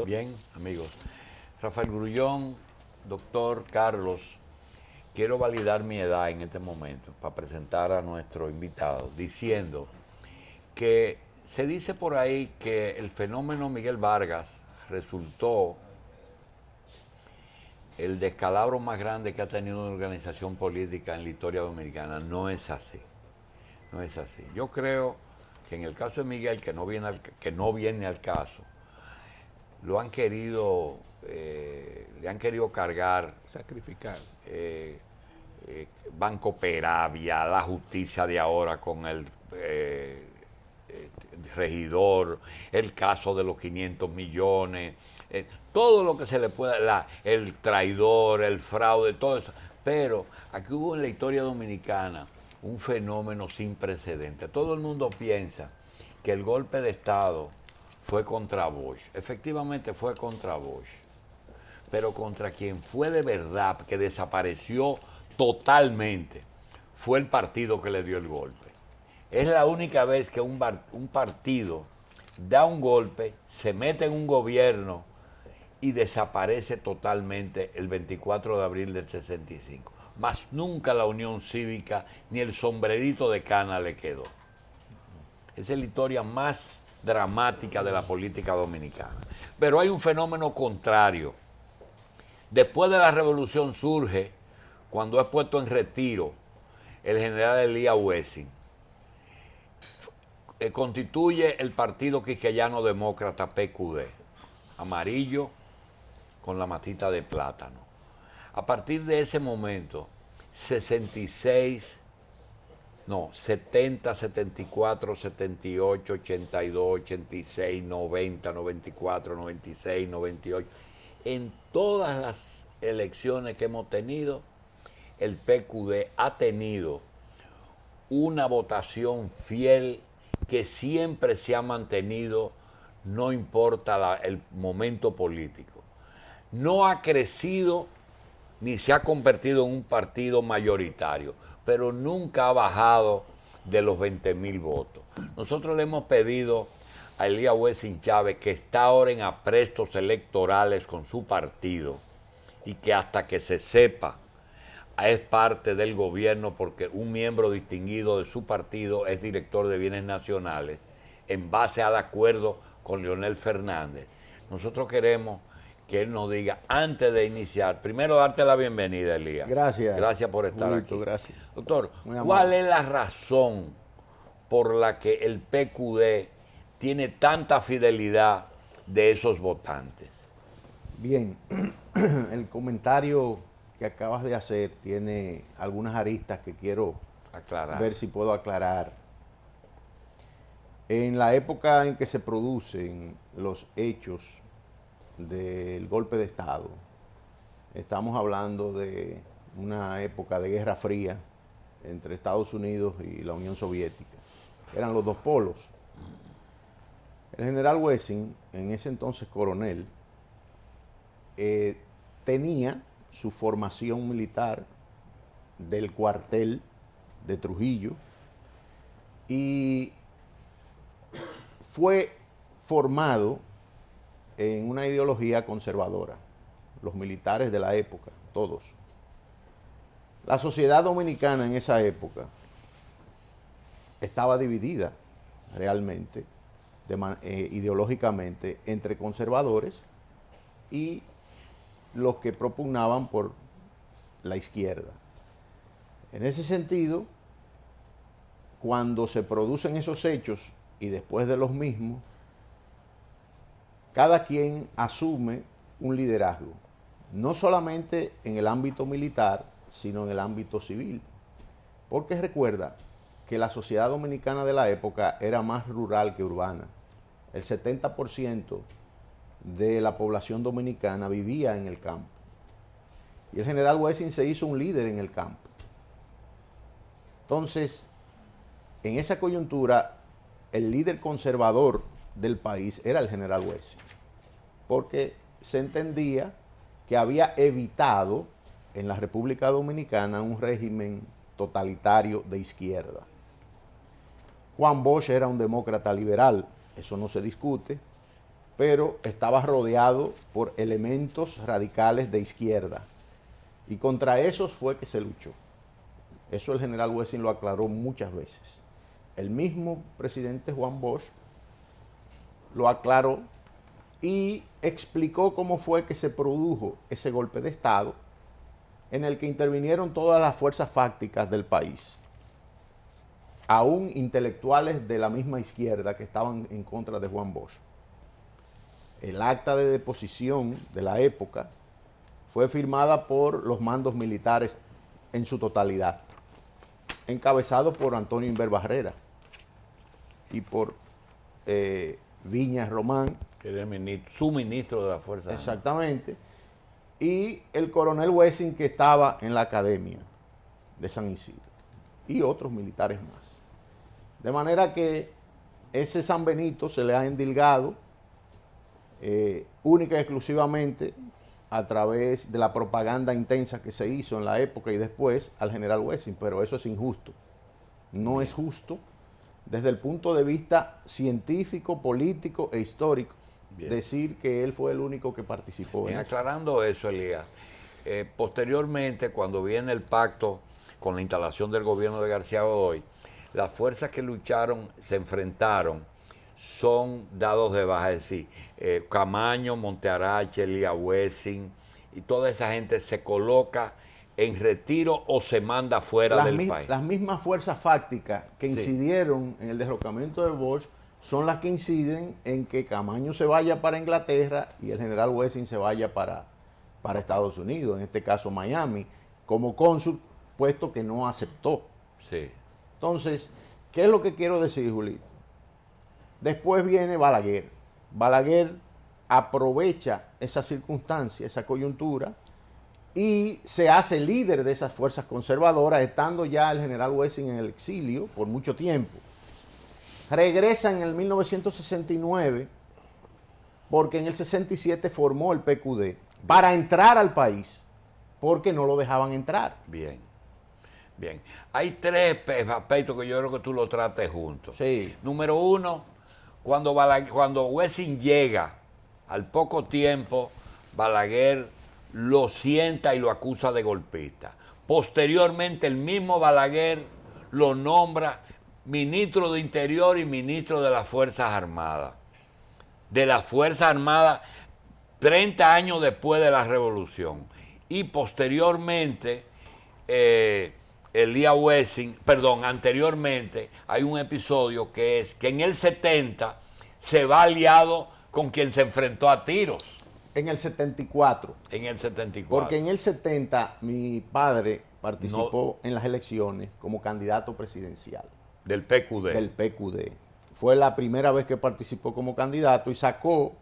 Bien, amigos. Rafael Grullón, doctor Carlos, quiero validar mi edad en este momento para presentar a nuestro invitado, diciendo que se dice por ahí que el fenómeno Miguel Vargas resultó el descalabro más grande que ha tenido una organización política en la historia dominicana. No es así, no es así. Yo creo que en el caso de Miguel, que no viene al caso, lo han querido, le han querido cargar Sacrificar. eh, Banco Peravia, la justicia de ahora con el regidor, el caso de los 500 millones, todo lo que se le pueda, el traidor, el fraude, todo eso. Pero aquí hubo en la historia dominicana un fenómeno sin precedentes. Todo el mundo piensa que el golpe de Estado fue contra Bosch. Efectivamente fue contra Bosch. Pero contra quien fue de verdad, que desapareció totalmente, fue el partido que le dio el golpe. Es la única vez que un partido da un golpe, se mete en un gobierno y desaparece totalmente el 24 de abril del 65. Más nunca la Unión Cívica ni el sombrerito de cana le quedó. Esa es la historia más dramática de la política dominicana. Pero hay un fenómeno contrario. Después de la revolución surge, cuando es puesto en retiro, el general Elías Wessing. Constituye el Partido Quisqueyano Demócrata PQD, amarillo con la matita de plátano. A partir de ese momento, 66, no, 70, 74, 78, 82, 86, 90, 94, 96, 98. En todas las elecciones que hemos tenido, el PQD ha tenido una votación fiel que siempre se ha mantenido, no importa el momento político. No ha crecido ni se ha convertido en un partido mayoritario, pero nunca ha bajado de los 20,000 votos. Nosotros le hemos pedido a Elías Wessing Chávez, que está ahora en aprestos electorales con su partido, y que hasta que se sepa es parte del gobierno, porque un miembro distinguido de su partido es director de bienes nacionales, en base al acuerdo con Leonel Fernández. Nosotros queremos que él nos diga, antes de iniciar, primero darte la bienvenida, Elías. Gracias. Gracias por estar Julito, aquí. gracias. Doctor, Muy ¿cuál amable. es la razón por la que el PQD tiene tanta fidelidad de esos votantes? Bien, el comentario que acabas de hacer tiene algunas aristas que quiero Aclarar. ver si puedo aclarar. En la época en que se producen los hechos del golpe de Estado, estamos hablando de una época de Guerra Fría entre Estados Unidos y la Unión Soviética. Eran los dos polos. El general Wessing, en ese entonces coronel, tenía su formación militar del cuartel de Trujillo y fue formado en una ideología conservadora, los militares de la época, todos. La sociedad dominicana en esa época estaba dividida realmente, ideológicamente, entre conservadores y los que propugnaban por la izquierda. En ese sentido, cuando se producen esos hechos y después de los mismos, cada quien asume un liderazgo, no solamente en el ámbito militar, sino en el ámbito civil. Porque recuerda que la sociedad dominicana de la época era más rural que urbana. El 70% de la población dominicana vivía en el campo. Y el general Wessing se hizo un líder en el campo. Entonces, en esa coyuntura, el líder conservador del país era el general Wessing, porque se entendía que había evitado en la República Dominicana un régimen totalitario de izquierda. Juan Bosch era un demócrata liberal, eso no se discute, pero estaba rodeado por elementos radicales de izquierda. Y contra esos fue que se luchó. Eso el general Wessing lo aclaró muchas veces. El mismo presidente Juan Bosch lo aclaró y explicó cómo fue que se produjo ese golpe de Estado en el que intervinieron todas las fuerzas fácticas del país, aún intelectuales de la misma izquierda que estaban en contra de Juan Bosch. El acta de deposición de la época fue firmada por los mandos militares en su totalidad, encabezado por Antonio Inver Barrera y por Viñas Román. Que era su ministro de la Fuerza Armada. Exactamente. Y el coronel Wessing, que estaba en la academia de San Isidro, y otros militares más. De manera que ese San Benito se le ha endilgado única y exclusivamente a través de la propaganda intensa que se hizo en la época y después al general Wessing, pero eso es injusto. No es justo desde el punto de vista científico, político e histórico. Bien. Decir que él fue el único que participó. Bien, aclarando eso, Elías, posteriormente, cuando viene el pacto con la instalación del gobierno de García Godoy, las fuerzas que lucharon, se enfrentaron, son dados de baja, es decir, Camaño, Montearache, Elías Wessing, y toda esa gente se coloca en retiro o se manda fuera del país. Las mismas fuerzas fácticas que incidieron en el derrocamiento de Bosch son las que inciden en que Camaño se vaya para Inglaterra y el general Wessing se vaya para Estados Unidos, en este caso Miami, como cónsul, puesto que no aceptó. Sí. Entonces, ¿qué es lo que quiero decir, Julito? Después viene Balaguer. Balaguer aprovecha esa circunstancia, esa coyuntura, y se hace líder de esas fuerzas conservadoras, estando ya el general Wessing en el exilio por mucho tiempo. Regresa en el 1969 porque en el 67 formó el PQD para entrar al país porque no lo dejaban entrar. Bien, bien. Hay tres aspectos que yo creo que tú lo trates juntos. Sí. Número uno, cuando Wessing llega, al poco tiempo, Balaguer lo sienta y lo acusa de golpista. Posteriormente, el mismo Balaguer lo nombra ministro de Interior y ministro de las Fuerzas Armadas. De las Fuerzas Armadas, 30 años después de la Revolución. Y posteriormente, Elías Wessing, anteriormente, hay un episodio que es que en el 70 se va aliado con quien se enfrentó a tiros. En el 74. En el 74. Porque en el 70 mi padre participó en las elecciones como candidato presidencial. Del PQD. Del PQD. Fue la primera vez que participó como candidato y sacó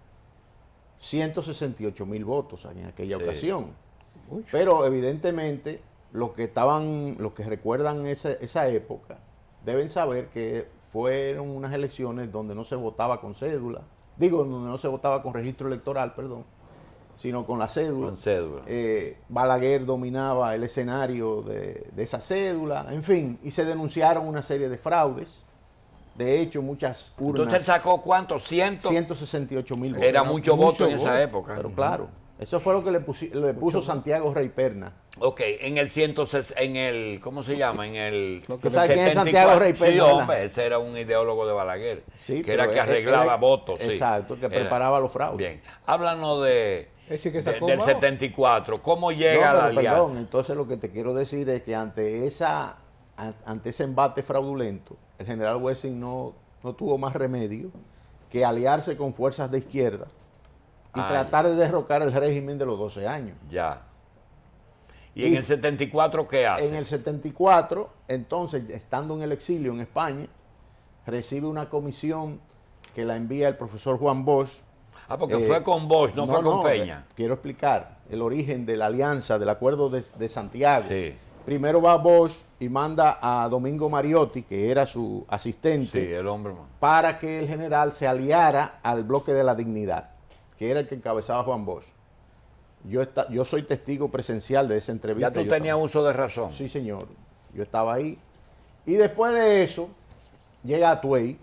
168,000 votos en aquella ocasión. Mucho. Pero evidentemente los que recuerdan esa época deben saber que fueron unas elecciones donde no se votaba con cédula, donde no se votaba con registro electoral, sino con la cédula. Con cédula. Balaguer dominaba el escenario de esa cédula, en fin, y se denunciaron una serie de fraudes. De hecho, muchas urnas. ¿Entonces sacó cuánto? 168,000 votos. Era mucho voto en esa época. Pero claro, eso fue lo que le puso Santiago Rey Perna. Ok, ¿cómo se llama? En el ¿Tú sabes quién es Santiago Rey Perna? Sí, hombre, ese era un ideólogo de Balaguer, sí, que era que arreglaba votos. Exacto, que preparaba los fraudes. Bien, háblanos del 74, ¿cómo llega la alianza? Perdón, entonces lo que te quiero decir es que ante ese embate fraudulento, el general Wessing no tuvo más remedio que aliarse con fuerzas de izquierda y tratar de derrocar el régimen de los 12 años. Ya. ¿Y en el 74 qué hace? En el 74, entonces, estando en el exilio en España, recibe una comisión que la envía el profesor Juan Bosch. Porque fue con Bosch, no fue con Peña. Quiero explicar el origen de la alianza, del acuerdo de Santiago. Sí. Primero va Bosch y manda a Domingo Mariotti, que era su asistente, sí, el hombre, para que el general se aliara al bloque de la dignidad, que era el que encabezaba Juan Bosch. Yo soy testigo presencial de esa entrevista. ¿Ya tú tenías uso de razón? Sí, señor. Yo estaba ahí. Y después de eso, llega Atuey,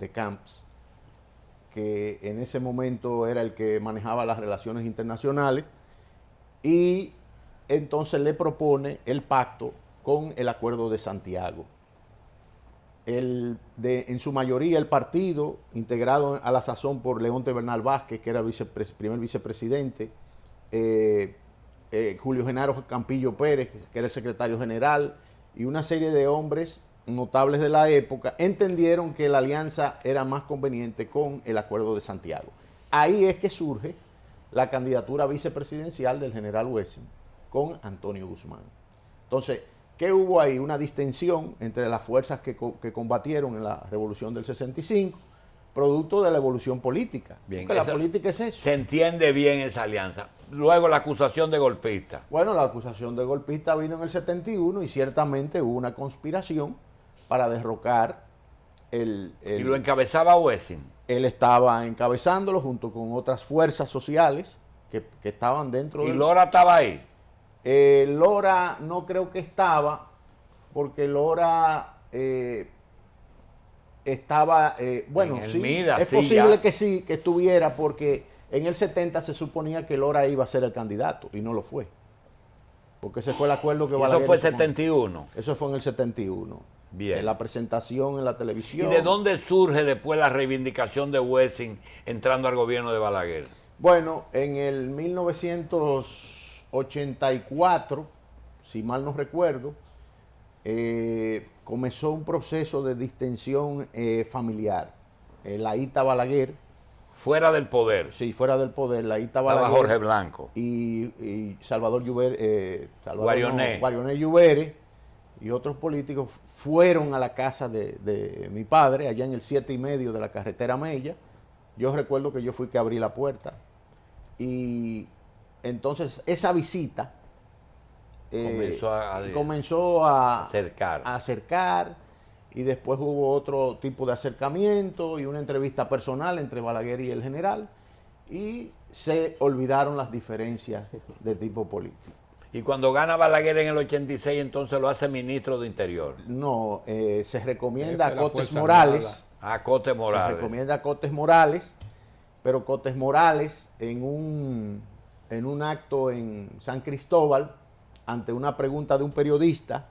de Camps, que en ese momento era el que manejaba las relaciones internacionales, y entonces le propone el pacto con el Acuerdo de Santiago. En su mayoría el partido, integrado a la sazón por Leonte Bernal Vázquez, que era primer vicepresidente, Julio Genaro Campillo Pérez, que era el secretario general, y una serie de hombres notables de la época, entendieron que la alianza era más conveniente con el Acuerdo de Santiago. Ahí es que surge la candidatura vicepresidencial del general Wessing con Antonio Guzmán. Entonces, ¿qué hubo ahí? Una distensión entre las fuerzas que combatieron en la Revolución del 65, producto de la evolución política. Bien, porque la política es eso. Se entiende bien esa alianza. Luego la acusación de golpista. Bueno, la acusación de golpista vino en el 71 y ciertamente hubo una conspiración para derrocar ¿Y lo encabezaba Wessing? Él estaba encabezándolo junto con otras fuerzas sociales que estaban dentro ¿Y Lora estaba ahí? Lora no creo que estaba, porque Lora estaba, bueno, sí, Mida, es sí, posible ya. que sí, que estuviera, porque en el 70 se suponía que Lora iba a ser el candidato y no lo fue. Porque ese fue el acuerdo que ¿Y eso Balaguer fue tomó. 71? Eso fue en el 71. Bien. En la presentación en la ¿Y televisión. de dónde surge después la reivindicación de Wessing entrando al gobierno de Balaguer? Bueno, en el 1984, si mal no recuerdo, comenzó un proceso de distensión familiar. Laíta Balaguer, Fuera del poder. sí, fuera del poder, Laíta Estaba Balaguer Jorge Blanco. y Salvador Lluvere, Guarioné. Guarioné Lluvere y otros políticos fueron a la casa de mi padre, allá en el 7:30 de la carretera Mella. Yo recuerdo que yo fui que abrí la puerta. Y entonces esa visita comenzó a acercar, y después hubo otro tipo de acercamiento y una entrevista personal entre Balaguer y el general, y se olvidaron las diferencias de tipo político. Y cuando gana Balaguer en el 86, entonces lo hace ministro de Interior. No, se recomienda a Jefe de la Cotes Fuerza Morales. Armada. A Cote Se Morales. recomienda a Cotes Morales, pero Cotes Morales en un acto en San Cristóbal, ante una pregunta de un periodista,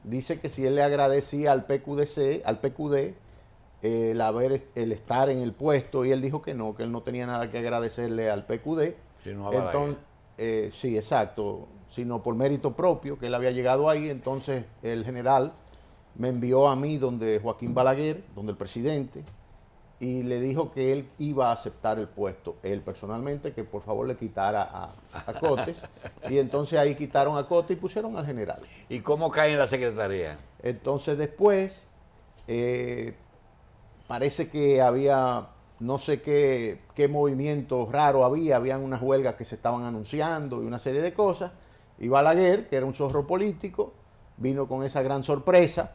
dice que si él le agradecía al PQD el estar en el puesto, y él dijo que no, que él no tenía nada que agradecerle al PQD. Sino a Balaguer. Entonces, sí, exacto, sino por mérito propio, que él había llegado ahí. Entonces el general me envió a mí donde Joaquín Balaguer, donde el presidente, y le dijo que él iba a aceptar el puesto, él personalmente, que por favor le quitara a Cotes. Y entonces ahí quitaron a Cotes y pusieron al general. ¿Y cómo cae en la secretaría? Entonces después, parece que había, no sé qué movimiento raro habían unas huelgas que se estaban anunciando y una serie de cosas, y Balaguer, que era un zorro político, vino con esa gran sorpresa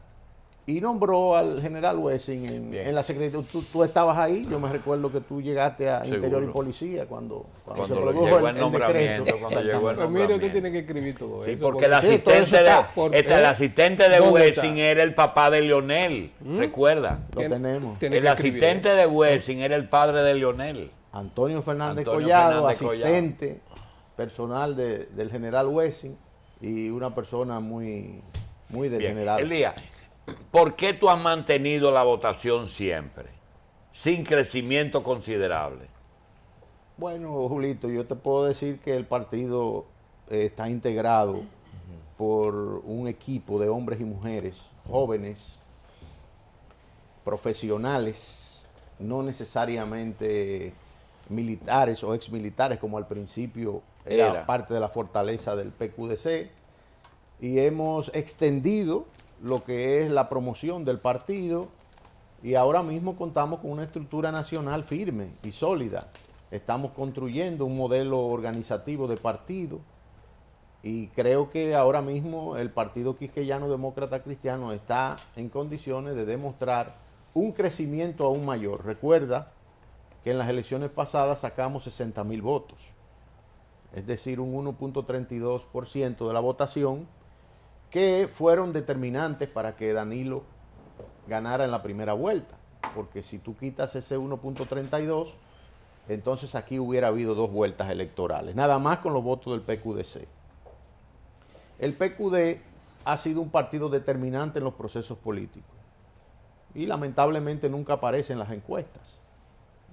y nombró al general Wessing en la secretaría. Tú estabas ahí, yo me recuerdo que tú llegaste a Seguro. Interior y Policía cuando se Llegó produjo el nombramiento, decreto. cuando llegó el Pues mire, usted nombramiento. tiene que escribir todo Sí, eso. porque el sí, todo eso está. el asistente de ¿Dónde Wessing está? era el papá de Leonel, recuerda. Lo tenemos. Tiene El que escribir asistente de Wessing era el padre de Leonel. Antonio Fernández Antonio Collado, Fernández asistente personal del general Wessing, y una persona muy del Bien. general. Elías, ¿por qué tú has mantenido la votación siempre, sin crecimiento considerable? Bueno, Julito, yo te puedo decir que el partido está integrado por un equipo de hombres y mujeres jóvenes, profesionales, no necesariamente militares o exmilitares, como al principio era parte de la fortaleza del PQDC, y hemos extendido lo que es la promoción del partido, y ahora mismo contamos con una estructura nacional firme y sólida. Estamos construyendo un modelo organizativo de partido, y creo que ahora mismo el Partido Quisqueyano Demócrata Cristiano está en condiciones de demostrar un crecimiento aún mayor. Recuerda que en las elecciones pasadas sacamos 60,000 votos, es decir, un 1.32% de la votación, que fueron determinantes para que Danilo ganara en la primera vuelta. porque si tú quitas ese 1.32, entonces aquí hubiera habido 2 vueltas electorales, nada más con los votos del PQDC. El PQD ha sido un partido determinante en los procesos políticos y lamentablemente nunca aparece en las encuestas.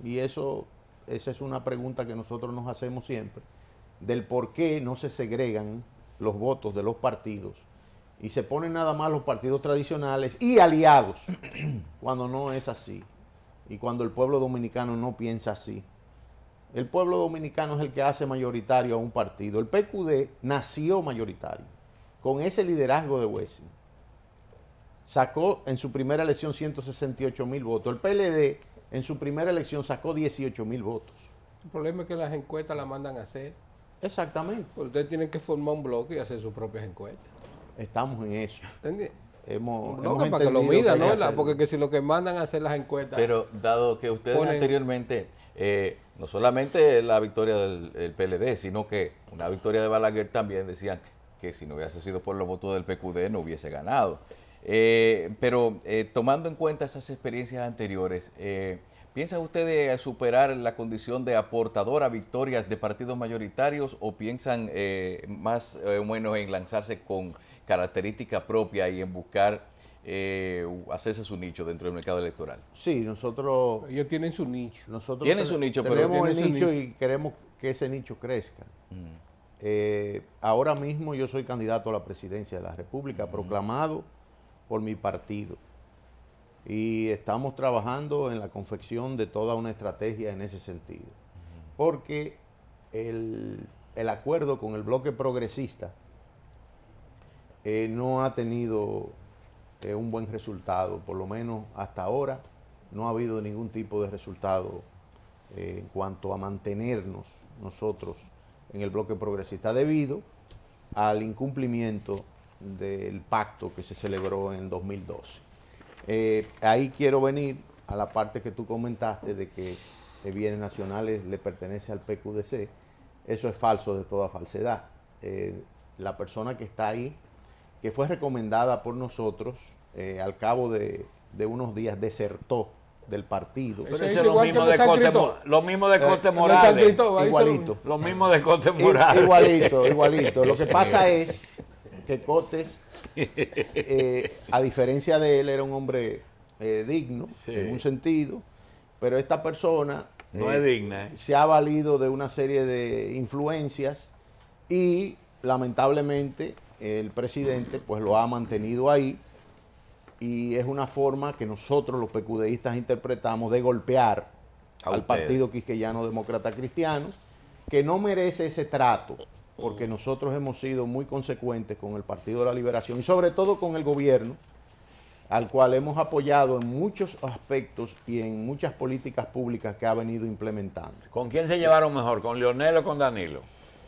Y esa es una pregunta que nosotros nos hacemos siempre, del por qué no se segregan los votos de los partidos y se ponen nada más los partidos tradicionales y aliados, cuando no es así y cuando el pueblo dominicano no piensa así. El pueblo dominicano es el que hace mayoritario a un partido. El PQD nació mayoritario, con ese liderazgo de Wessing. Sacó en su primera elección 168,000 votos. El PLD en su primera elección sacó 18,000 votos. El problema es que las encuestas las mandan a hacer. Exactamente. Pues ustedes tienen que formar un bloque y hacer sus propias encuestas. Estamos en eso. ¿Entendés? Hemos Para que lo entendido midan, que hay que ¿no? hacerlo. Porque que si lo que mandan a hacer las encuestas... Pero dado que ustedes Ponen- anteriormente, no solamente la victoria del PLD, sino que una victoria de Balaguer también decían que si no hubiese sido por los votos del PQD no hubiese ganado. Pero tomando en cuenta esas experiencias anteriores, ¿piensan ustedes superar la condición de aportador a victorias de partidos mayoritarios o piensan más o menos en lanzarse con característica propia y en buscar hacerse su nicho dentro del mercado electoral? Sí, nosotros Ellos tienen su nicho. Tienen su nicho, pero tenemos el tienen su nicho nicho. y queremos que ese nicho crezca. Ahora mismo yo soy candidato a la presidencia de la República, proclamado por mi partido. Y estamos trabajando en la confección de toda una estrategia en ese sentido. Porque el acuerdo con el bloque progresista no ha tenido un buen resultado, por lo menos hasta ahora no ha habido ningún tipo de resultado en cuanto a mantenernos nosotros en el bloque progresista debido al incumplimiento del pacto que se celebró en 2012. Ahí quiero venir a la parte que tú comentaste de que bienes nacionales le pertenece al PQDC. Eso es falso de toda falsedad. La persona que está ahí, que fue recomendada por nosotros, al cabo de unos días desertó del partido. Eso Pero es eso es lo igual mismo que de San Cote, Cristóbal. lo mismo de Cote San Morales. Cristóbal, ahí Igualito. Lo mismo de Cote Morales. Igualito, igualito. Lo que pasa es que Cotes, a diferencia de él, era un hombre digno, Sí. en un sentido, pero esta persona No es digna, ¿eh? se ha valido de una serie de influencias y lamentablemente el presidente pues lo ha mantenido ahí y es una forma que nosotros los PQDistas interpretamos de golpear A al ustedes. Partido Quisqueyano Demócrata Cristiano, que no merece ese trato, porque nosotros hemos sido muy consecuentes con el Partido de la Liberación y sobre todo con el gobierno, al cual hemos apoyado en muchos aspectos y en muchas políticas públicas que ha venido implementando. ¿Con quién se llevaron mejor? ¿Con Leonel o con Danilo?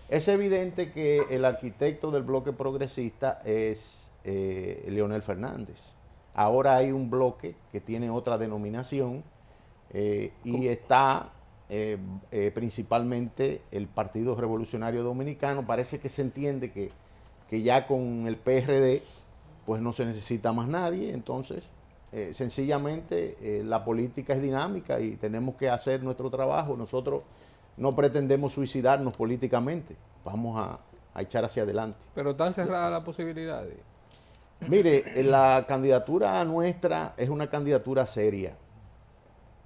Es evidente que el arquitecto del bloque progresista es Leonel Fernández. Ahora hay un bloque que tiene otra denominación y está principalmente el Partido Revolucionario Dominicano. Parece que se entiende que ya con el PRD pues no se necesita más nadie, entonces sencillamente la política es dinámica y tenemos que hacer nuestro trabajo. Nosotros no pretendemos suicidarnos políticamente, vamos a echar hacia adelante. Pero tan cerrada la posibilidad. Mire, la candidatura nuestra es una candidatura seria.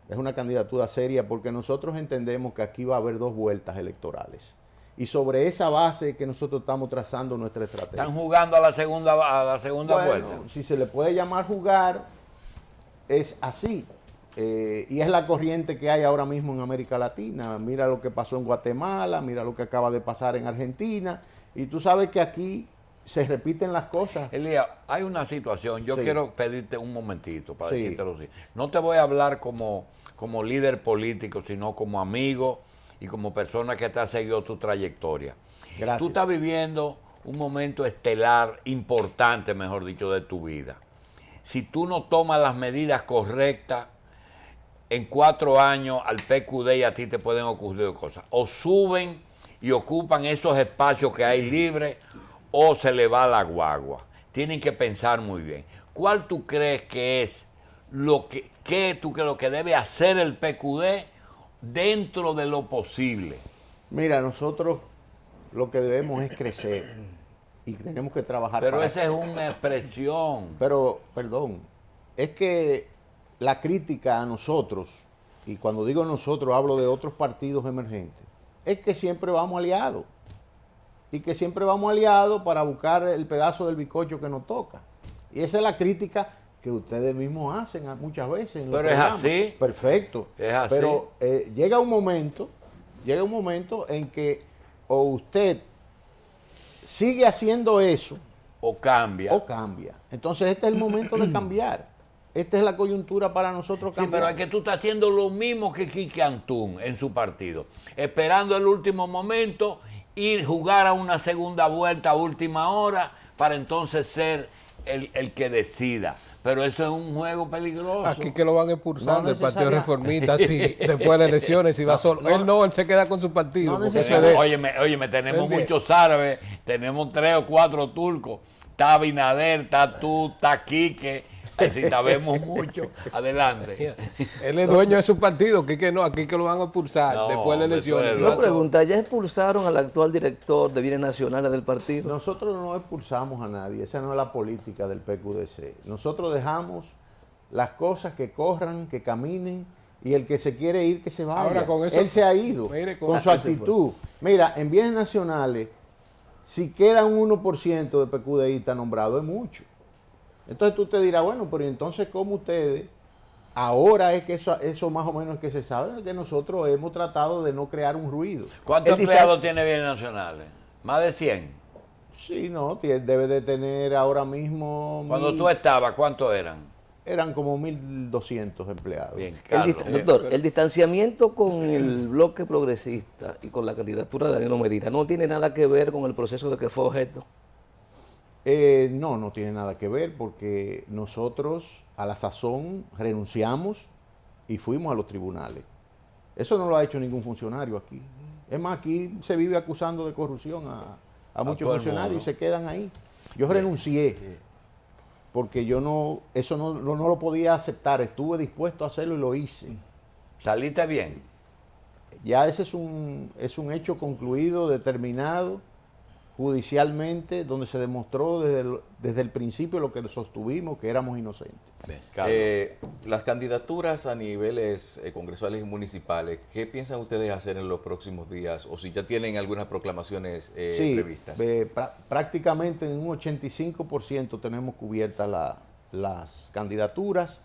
Es una candidatura seria porque nosotros entendemos que aquí va a haber 2 vueltas electorales. Y sobre esa base que nosotros estamos trazando nuestra estrategia. Están jugando a la segunda Bueno, vuelta. si se le puede llamar jugar, es así. Y es la corriente que hay ahora mismo en América Latina. Mira lo que pasó en Guatemala, mira lo que acaba de pasar en Argentina. Y tú sabes que aquí se repiten las cosas. Elías, hay una situación, yo Sí. quiero pedirte un momentito para Sí. decírtelo así. No te voy a hablar como líder político, sino como amigo y como persona que te ha seguido tu trayectoria. Gracias. Tú estás viviendo un momento estelar, importante, mejor dicho, de tu vida. Si tú no tomas las medidas correctas, en 4 años al PQD y a ti te pueden ocurrir cosas. O suben y ocupan esos espacios que hay libres, o se le va la guagua. Tienen que pensar muy bien. ¿Cuál tú crees que es ¿qué tú crees lo que debe hacer el PQD dentro de lo posible? Mira, nosotros lo que debemos es crecer y tenemos que trabajar Pero para esa es una expresión. Pero, perdón, es que la crítica a nosotros, y cuando digo nosotros hablo de otros partidos emergentes, es que siempre vamos aliados. Y que siempre vamos aliados para buscar el pedazo del bizcocho que nos toca. Y esa es la crítica que ustedes mismos hacen muchas veces. En los Pero es programas. así. Perfecto. Es así. Pero llega un momento en que o usted sigue haciendo eso O cambia. o cambia. Entonces este es el momento de cambiar. Esta es la coyuntura para nosotros Sí, cambiar. pero es que tú estás haciendo lo mismo que Quique Antún en su partido. Esperando el último momento, ir jugar a una segunda vuelta a última hora para entonces ser el que decida. Pero eso es un juego peligroso. Aquí que lo van expulsando No el Partido necesaria- Reformista, sí, después de las elecciones, si va solo. Él se queda con su partido. No porque necesaria- ese de- Óyeme, tenemos ¿Entiendes? muchos árabes, tenemos 3 o 4 turcos. Está Abinader, está tú, está Quique. Así sabemos mucho. Adelante. Él es dueño de su partido, que no, aquí que lo van a expulsar No, después de las eso es elecciones. loco. Una pregunta, ¿ya expulsaron al actual director de Bienes Nacionales del partido? Nosotros no expulsamos a nadie, esa no es la política del PQDC. Nosotros dejamos las cosas que corran, que caminen, y el que se quiere ir, que se vaya. Ahora, con eso- Él se ha ido, Mire, con su actitud. Mira, en Bienes Nacionales, si queda un 1% de PQDista nombrado, es mucho. Entonces tú te dirás, bueno, pero entonces, ¿cómo ustedes? Ahora es que eso más o menos es que se sabe, que nosotros hemos tratado de no crear un ruido. ¿Cuántos El empleados tiene Bienes Nacionales? Más de 100. Sí, no, debe de tener ahora mismo... Cuando 1000. tú estabas, ¿cuántos eran? Eran como 1.200 empleados. Bien, Carlos. Doctor, el distanciamiento con el bloque progresista y con la candidatura de Danilo Medina no tiene nada que ver con el proceso de que fue objeto. No tiene nada que ver porque nosotros a la sazón renunciamos y fuimos a los tribunales. Eso no lo ha hecho ningún funcionario aquí. Es más, aquí se vive acusando de corrupción a muchos todo el funcionarios mundo. y se quedan ahí. Yo renuncié porque yo eso no lo podía aceptar. Estuve dispuesto a hacerlo y lo hice. ¿Saliste bien? Ya ese es un hecho concluido, determinado judicialmente, donde se demostró desde el principio lo que sostuvimos, que éramos inocentes. Bien, Carlos. Las candidaturas a niveles congresuales y municipales, ¿qué piensan ustedes hacer en los próximos días? O si ya tienen algunas proclamaciones Sí, previstas. prácticamente en un 85% tenemos cubiertas las candidaturas.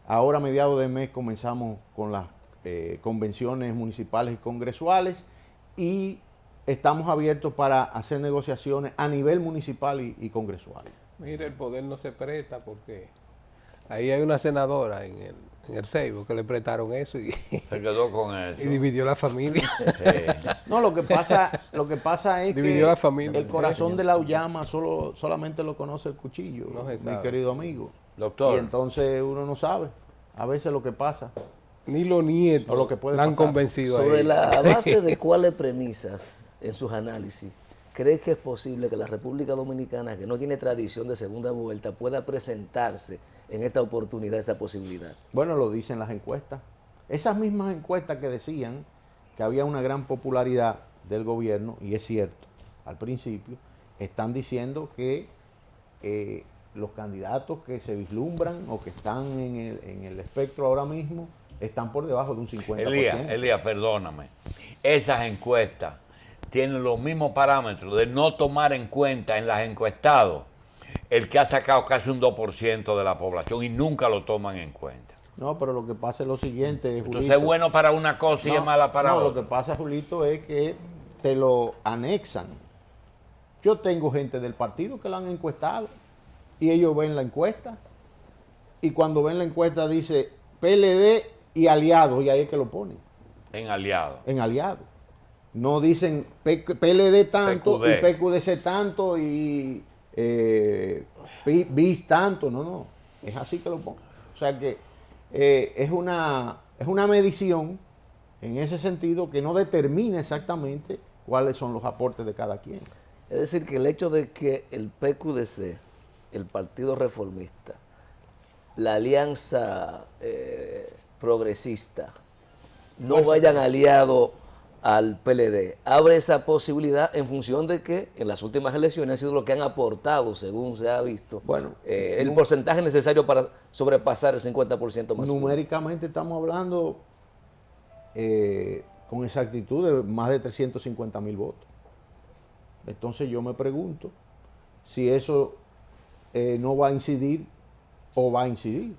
Ahora a mediados de mes comenzamos con las convenciones municipales y congresuales y estamos abiertos para hacer negociaciones a nivel municipal y congresual. Mire, el poder no se presta porque ahí hay una senadora en el Seibo que le prestaron eso y Se quedó con eso. dividió la familia. No, lo que pasa es Dividió que la familia. el corazón de la uyama solamente lo conoce el cuchillo, No se mi sabe. querido amigo. Doctor. Y entonces uno no sabe a veces lo que pasa. Ni los nietos O lo que puede la han pasar. convencido a Sobre ella. la base de cuáles premisas en sus análisis, ¿cree que es posible que la República Dominicana, que no tiene tradición de segunda vuelta, pueda presentarse en esta oportunidad, esa posibilidad? Bueno, lo dicen las encuestas. Esas mismas encuestas que decían que había una gran popularidad del gobierno, y es cierto, al principio, están diciendo que los candidatos que se vislumbran o que están en el espectro ahora mismo están por debajo de un 50%. Elías, perdóname. Esas encuestas tienen los mismos parámetros de no tomar en cuenta en las encuestados el que ha sacado casi un 2% de la población y nunca lo toman en cuenta. No, pero lo que pasa es lo siguiente, Julito. Entonces es bueno para una cosa y es mala para no, lo otra. que pasa, Julito, es que te lo anexan. Yo tengo gente del partido que la han encuestado y ellos ven la encuesta y cuando ven la encuesta dice PLD y aliados y ahí es que lo ponen, En aliados. en aliados. No dicen PLD tanto PQD. y PQDC tanto y BIS tanto, no, es así que lo ponen. O sea que es una medición en ese sentido que no determina exactamente cuáles son los aportes de cada quien. Es decir, que el hecho de que el PQDC, el Partido Reformista, la alianza progresista no vayan aliado al PLD, abre esa posibilidad en función de que en las últimas elecciones ha sido lo que han aportado, según se ha visto, Bueno, el porcentaje necesario para sobrepasar el 50% más. Numéricamente estamos hablando con exactitud de más de 350.000 votos. Entonces yo me pregunto si eso no va a incidir o va a incidir.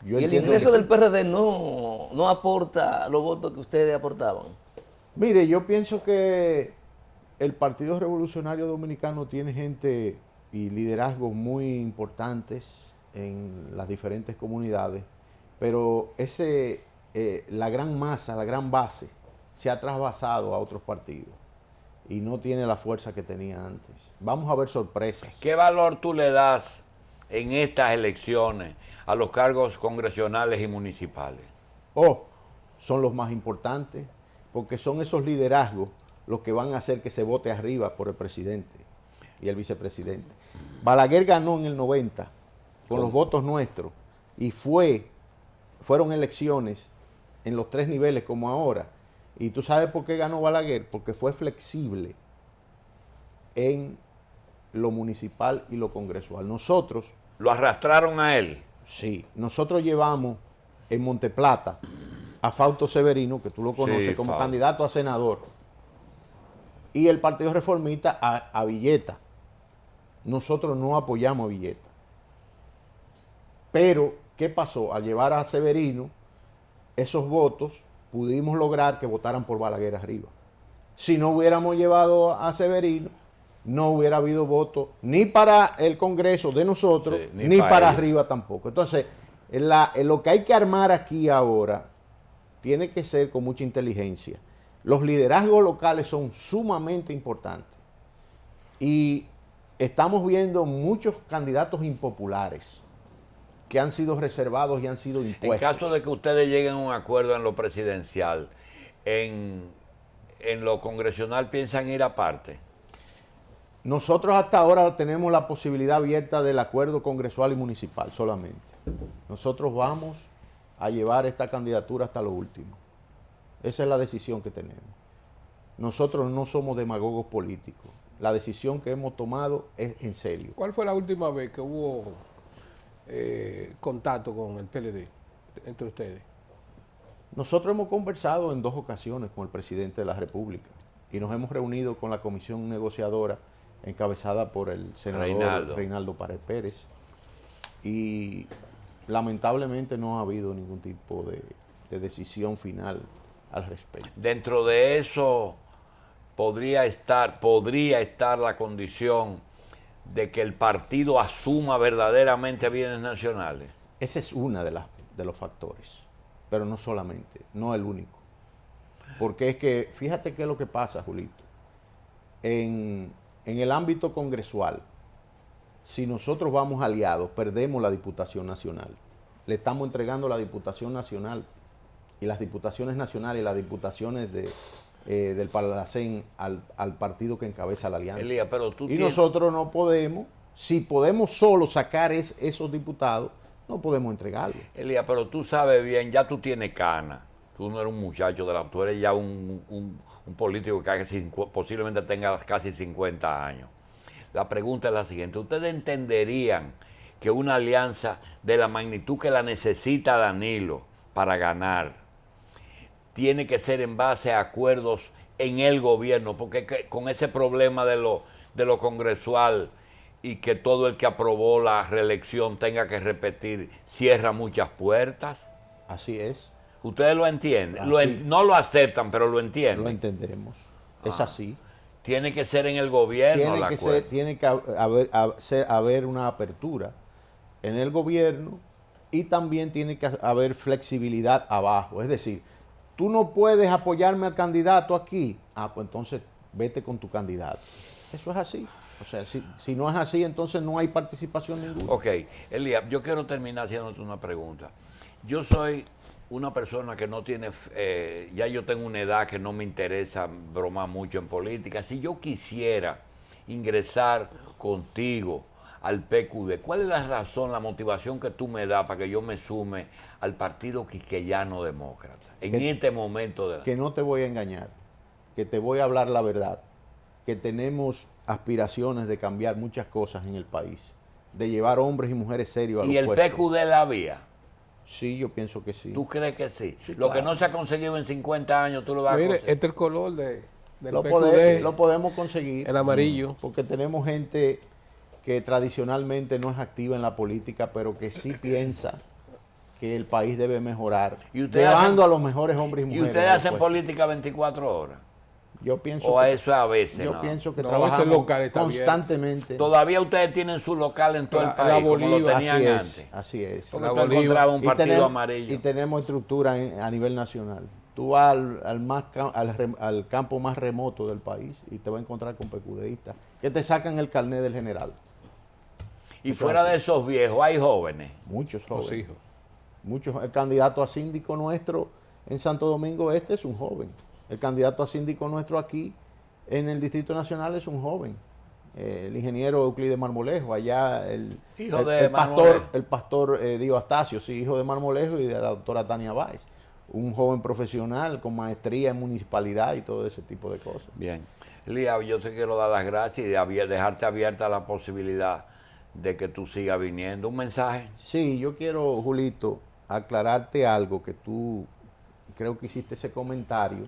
Yo ¿Y el entiendo ingreso que del sí. PRD no aporta los votos que ustedes aportaban? Mire, yo pienso que el Partido Revolucionario Dominicano tiene gente y liderazgos muy importantes en las diferentes comunidades, pero la gran masa, la gran base, se ha trasvasado a otros partidos y no tiene la fuerza que tenía antes. Vamos a ver sorpresas. ¿Qué valor tú le das en estas elecciones a los cargos congresionales y municipales? Son los más importantes, porque son esos liderazgos los que van a hacer que se vote arriba por el presidente y el vicepresidente. Balaguer ganó en el 90 con los votos nuestros y fueron elecciones en los 3 niveles como ahora. Y tú sabes por qué ganó Balaguer, porque fue flexible en lo municipal y lo congresual. Nosotros, ¿Lo arrastraron a él? sí, nosotros llevamos en Monteplata a Fausto Severino, que tú lo conoces, Sí, como Fausto. candidato a senador, y el Partido Reformista a Villeta. Nosotros no apoyamos a Villeta. Pero, ¿qué pasó? Al llevar a Severino, esos votos, pudimos lograr que votaran por Balaguer arriba. Si no hubiéramos llevado a Severino, no hubiera habido voto ni para el Congreso de nosotros, Sí, ni pa' para ellos. arriba tampoco. Entonces, lo que hay que armar aquí ahora tiene que ser con mucha inteligencia. Los liderazgos locales son sumamente importantes. Y estamos viendo muchos candidatos impopulares que han sido reservados y han sido En impuestos. caso de que ustedes lleguen a un acuerdo en lo presidencial, en lo congresional piensan ir aparte. Nosotros hasta ahora tenemos la posibilidad abierta del acuerdo congresual y municipal solamente. Nosotros vamos a llevar esta candidatura hasta lo último. Esa es la decisión que tenemos. Nosotros no somos demagogos políticos. La decisión que hemos tomado es en serio. ¿Cuál fue la última vez que hubo contacto con el PLD entre ustedes? Nosotros hemos conversado en 2 ocasiones con el presidente de la República y nos hemos reunido con la comisión negociadora encabezada por el senador Reinaldo Pared Pérez y lamentablemente no ha habido ningún tipo de decisión final al respecto. Dentro de eso podría estar la condición de que el partido asuma verdaderamente bienes nacionales. Ese es uno de los factores, pero no solamente, no el único. Porque es que, fíjate qué es lo que pasa, Julito. En el ámbito congresual, si nosotros vamos aliados, perdemos la Diputación Nacional. Le estamos entregando la Diputación Nacional y las Diputaciones Nacionales y las Diputaciones del Parlacén al partido que encabeza la alianza. Elías, pero Y nosotros no podemos, si podemos solo sacar esos diputados, no podemos entregarlos. Elías, pero tú sabes bien, ya tú tienes cana. Tú no eres un muchacho tú eres ya un político que posiblemente tenga casi 50 años. La pregunta es la siguiente. ¿Ustedes entenderían que una alianza de la magnitud que la necesita Danilo para ganar tiene que ser en base a acuerdos en el gobierno? Porque con ese problema de lo congresual y que todo el que aprobó la reelección tenga que repetir, cierra muchas puertas. Así es. Ustedes lo entienden. Así. No lo aceptan, pero lo entienden. Lo entendemos. Es así. Tiene que ser en el gobierno el acuerdo. Tiene que haber una apertura en el gobierno y también tiene que haber flexibilidad abajo. Es decir, tú no puedes apoyarme al candidato aquí. Pues entonces vete con tu candidato. Eso es así. O sea, si no es así, entonces no hay participación ninguna. Ok, Elías, yo quiero terminar haciéndote una pregunta. Yo soy una persona que no tiene, ya yo tengo una edad que no me interesa bromar mucho en política. Si yo quisiera ingresar contigo al PQD. ¿Cuál es la razón, la motivación que tú me das para que yo me sume al Partido Quisqueyano Demócrata en este momento de la... Que no te voy a engañar, que te voy a hablar la verdad, que tenemos aspiraciones de cambiar muchas cosas en el país, de llevar hombres y mujeres serios a los ¿Y el puestos. PQD la vía? Sí, yo pienso que sí. ¿Tú crees que sí? Sí, Lo que claro. no se ha conseguido en 50 años, tú lo vas a Mire, conseguir. este es el color del Lo PQD, podemos conseguir. el amarillo. Porque tenemos gente que tradicionalmente no es activa en la política, pero que sí piensa que el país debe mejorar, ¿Y ustedes llevando hacen- a los mejores hombres y ¿Y mujeres. ustedes a los hacen puestos. política 24 horas? Yo pienso ¿O a que, eso a veces? yo no? pienso que No, a veces el trabajamos local está abierto. constantemente. Todavía ustedes tienen su local en todo el La país, como lo Bolívar, tenían Así antes. es, así es. Porque La tú Bolívar. encontrabas un Y partido tenemos- amarillo. Y tenemos estructura a nivel nacional. Tú vas al campo más remoto del país y te vas a encontrar con PQDistas que te sacan el carnet del general. Y fuera de esos viejos, hay jóvenes. Muchos Los jóvenes. hijos. El candidato a síndico nuestro en Santo Domingo Este es un joven. El candidato a síndico nuestro aquí en el Distrito Nacional es un joven. El ingeniero Euclides Marmolejo, allá Hijo de Marmolejo. el pastor Dio Astacio, sí, hijo de Marmolejo y de la doctora Tania Báez. Un joven profesional con maestría en municipalidad y todo ese tipo de cosas. Bien. Lía, yo te quiero dar las gracias y dejarte abierta la posibilidad de que tú sigas viniendo. ¿Un mensaje? Sí, yo quiero, Julito, aclararte algo que tú creo que hiciste ese comentario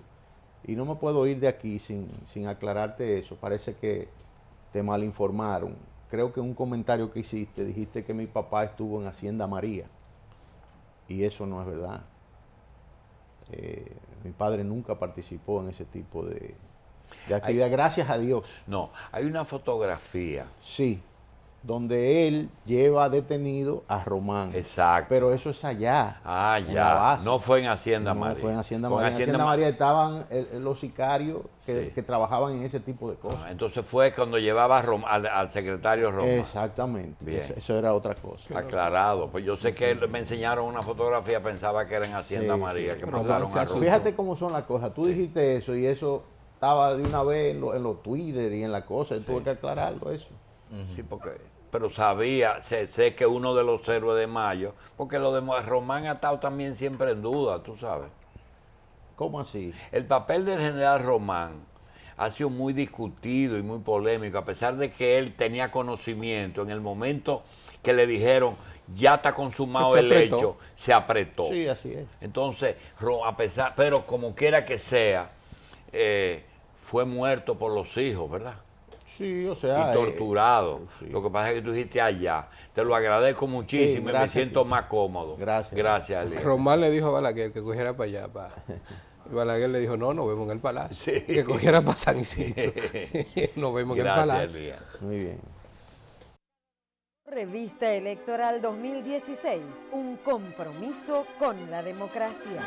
y no me puedo ir de aquí sin aclararte eso. Parece que te malinformaron. Creo que un comentario que hiciste, dijiste que mi papá estuvo en Hacienda María y eso no es verdad. Mi padre nunca participó en ese tipo de actividad, gracias a Dios. No, hay una fotografía. Sí, donde él lleva detenido a Román. Exacto. Pero eso es allá. Ah, en la ya. base. No fue en Hacienda No, María. fue en Hacienda Fue María. En Hacienda María estaban los sicarios que trabajaban en ese tipo de cosas. Ah, entonces fue cuando llevaba al secretario Román. Exactamente. Bien. Eso era otra cosa. Aclarado. Pues yo sé que me enseñaron una fotografía, pensaba que era en Hacienda Sí, María, sí. que Román mataron se a asustó. Román. Fíjate cómo son las cosas. Tú dijiste eso y eso estaba de una vez en los Twitter y en la cosa. Y tuve que aclararlo eso. Sí, pero sabía, sé que uno de los héroes de Mayo, porque lo de Román ha estado también siempre en duda, tú sabes. ¿Cómo así? El papel del general Román ha sido muy discutido y muy polémico, a pesar de que él tenía conocimiento. En el momento que le dijeron, ya está consumado Se el apretó. hecho, se apretó. Sí, así es. Entonces, pero como quiera que sea, fue muerto por los hijos, ¿verdad? Sí, o sea. Y torturado. sí. Lo que pasa es que tú dijiste allá. Te lo agradezco muchísimo y me gracias, siento tío. más cómodo. Gracias. Gracias, Elías. Román le dijo a Balaguer que cogiera para allá. Y Balaguer le dijo, no, nos vemos en el palacio. Sí. Que cogiera para San Isidro. Nos vemos en el Gracias, palacio. Elías. Muy bien. Revista Electoral 2016, un compromiso con la democracia.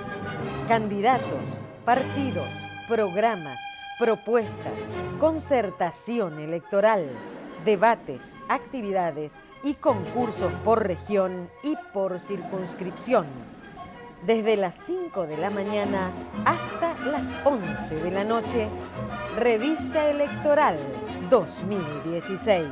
Candidatos, partidos, programas, propuestas, concertación electoral, debates, actividades y concursos por región y por circunscripción. Desde las 5 de la mañana hasta las 11 de la noche, Revista Electoral 2016.